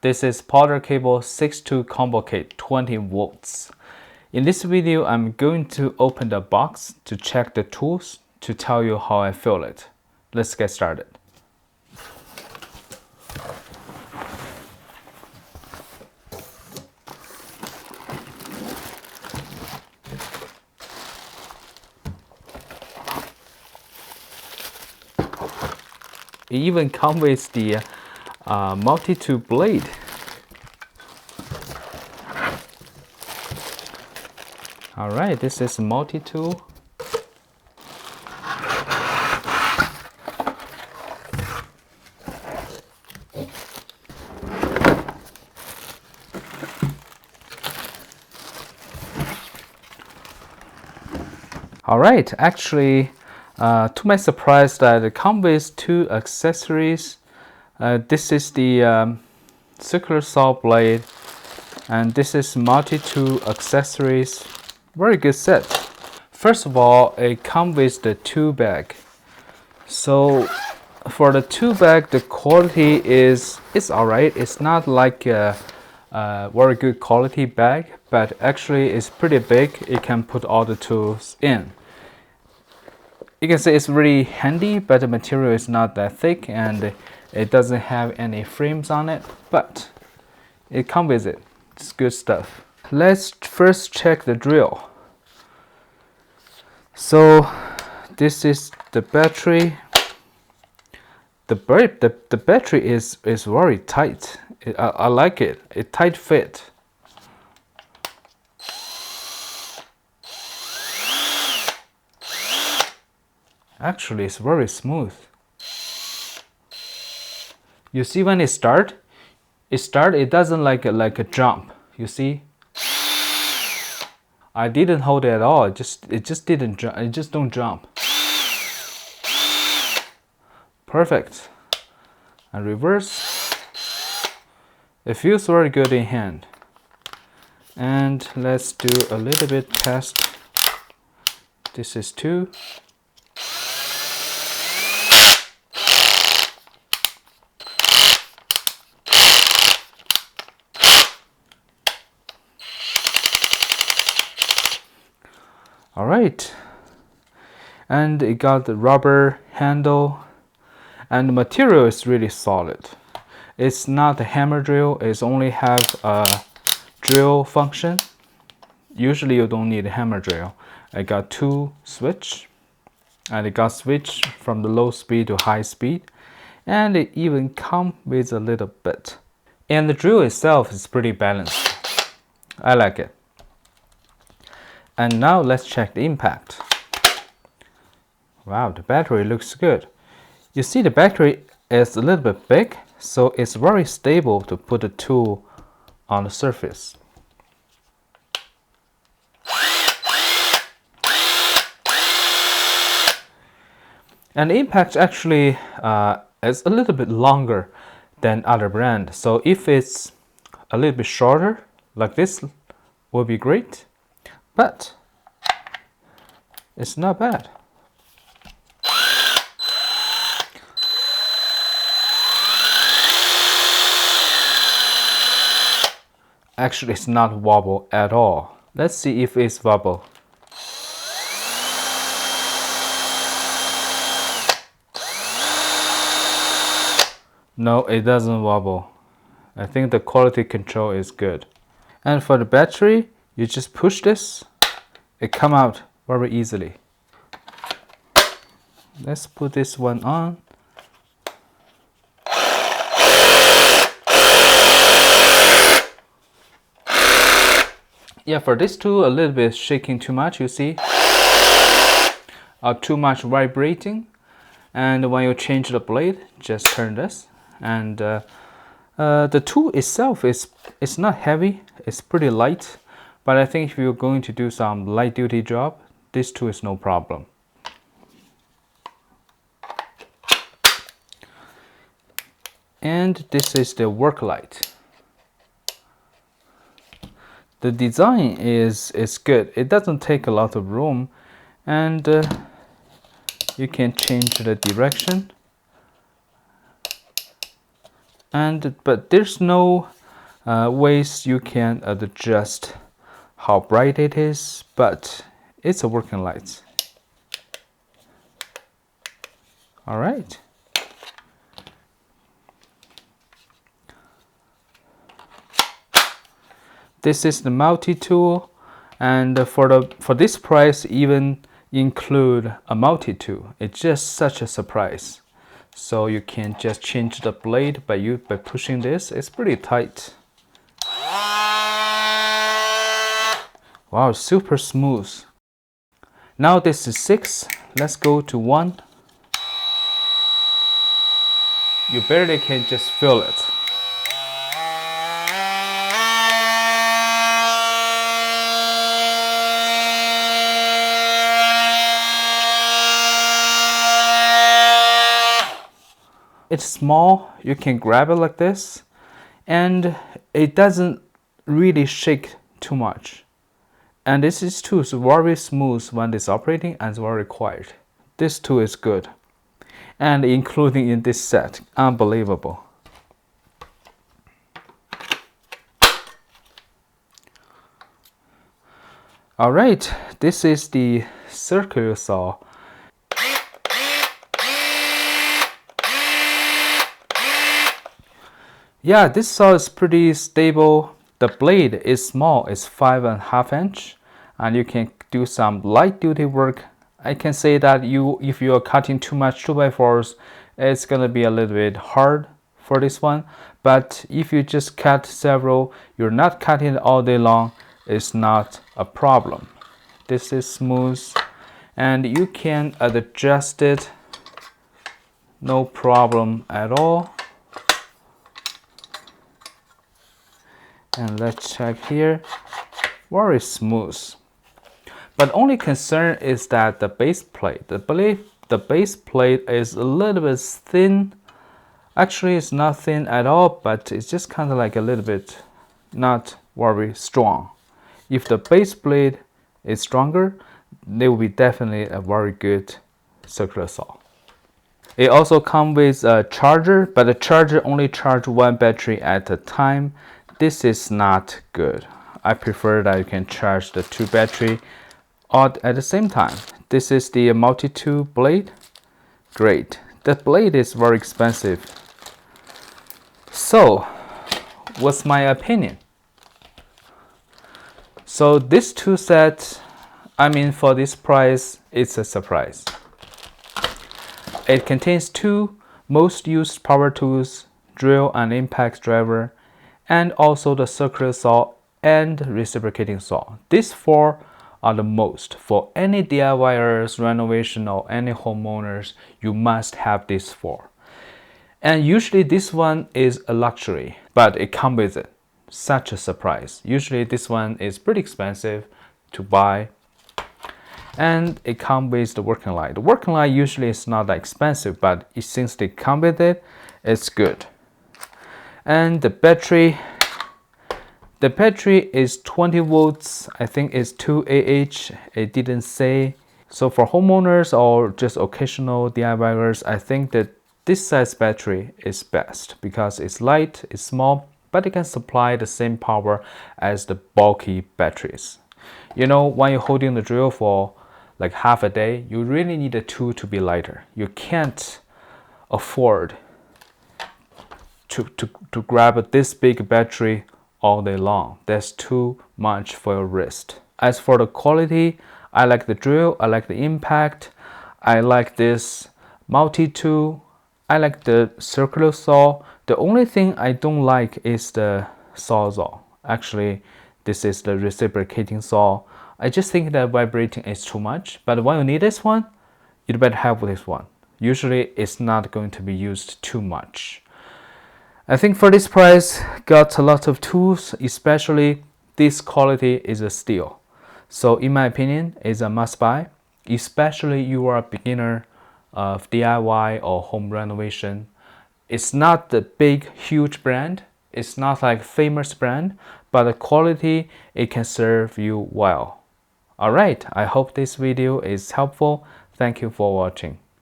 This is PORTER cable 6-2 combo kit, 20 volts. In this video, I'm going to open the box to check the tools to tell you how I feel it. Let's get started. It even comes with the multi-tool blade. Alright, this is multi-tool. Alright, actually, to my surprise, that it comes with two accessories. This is the circular saw blade, and this is multi-tool accessories. Very good set. First of all, it comes with the tool bag. So for the tool bag, the quality is alright. It's not like a very good quality bag, but actually it's pretty big. It can put all the tools in. You can see it's really handy, but the material is not that thick and it doesn't have any frames on it, but it comes with it. It's good stuff. Let's first check the drill. So this is the battery. The battery is very tight. I like it. It tight fit. Actually, it's very smooth. You see when it start, it doesn't like a jump. You see? I didn't hold it at all. It just didn't jump. It just don't jump. Perfect. And reverse. It feels very good in hand. And let's do a little bit test. This is 2. Alright, and it got the rubber handle, and the material is really solid. It's not a hammer drill, it's only have a drill function. Usually you don't need a hammer drill. I got 2 switch, and it got switch from the low speed to high speed, and it even comes with a little bit. And the drill itself is pretty balanced. I like it. And now let's check the impact. Wow, the battery looks good. You see the battery is a little bit big, so it's very stable to put the tool on the surface. And the impact actually is a little bit longer than other brand. So if it's a little bit shorter, like this, would be great. But it's not bad. Actually, it's not wobble at all. Let's see if it's wobble. No, it doesn't wobble. I think the quality control is good. And for the battery, you just push this, it comes out very easily. Let's put this one on. Yeah, for this tool, a little bit shaking too much, you see? Too much vibrating. And when you change the blade, just turn this. And the tool itself is not heavy, it's pretty light. But I think if you're going to do some light duty job, this tool is no problem. And this is the work light. The design is good. It doesn't take a lot of room, and you can change the direction. But there's no ways you can adjust how bright it is, but it's a working light. All right. This is the multi-tool, and for this price even include a multi-tool. It's just such a surprise. So you can just change the blade by pushing this. It's pretty tight. Wow, super smooth. Now this is 6. Let's go to 1. You barely can just feel it. It's small, you can grab it like this, and it doesn't really shake too much. And this tool is very smooth when it's operating and very quiet. This tool is good. And including in this set, unbelievable. Alright, this is the circular saw. Yeah, this saw is pretty stable. The blade is small, it's 5.5 inch, and you can do some light duty work. I can say that if you are cutting too much 2x4s, it's gonna be a little bit hard for this one. But if you just cut several, you're not cutting it all day long, it's not a problem. This is smooth, and you can adjust it, no problem at all. And let's check here. Very smooth. But only concern is that the base plate. The base plate is a little bit thin. Actually, it's not thin at all, but it's just kind of like a little bit not very strong. If the base plate is stronger, it will be definitely a very good circular saw. It also comes with a charger, but the charger only charges one battery at a time. This is not good. I prefer that you can charge the 2 batteries all at the same time. This is the multi-tool blade. Great. The blade is very expensive. So, what's my opinion? So this tool set, I mean, for this price, it's a surprise. It contains 2 most used power tools, drill and impact driver, and also the circular saw and reciprocating saw. These 4 are the most. For any DIYers, renovation, or any homeowners, you must have these 4. And usually this one is a luxury, but it comes with it. Such a surprise. Usually this one is pretty expensive to buy. And it comes with the working light. The working light usually is not that expensive, but since they come with it, it's good. And the battery is 20 volts. I think it's 2 Ah. It didn't say. So for homeowners or just occasional DIYers, I think that this size battery is best because it's light, it's small, but it can supply the same power as the bulky batteries. You know, when you're holding the drill for like half a day, you really need a tool to be lighter. You can't afford to grab this big battery all day long. That's too much for your wrist. As for the quality, I like the drill, I like the impact, I like this multi-tool, I like the circular saw. The only thing I don't like is the sawzall. Actually, this is the reciprocating saw. I just think that vibrating is too much, but when you need this one, you better have this one. Usually it's not going to be used too much. I think for this price, got a lot of tools, especially this quality is a steal. So in my opinion, it's a must buy, especially you are a beginner of DIY or home renovation. It's not the big, huge brand. It's not like famous brand, but the quality, it can serve you well. Alright, I hope this video is helpful. Thank you for watching.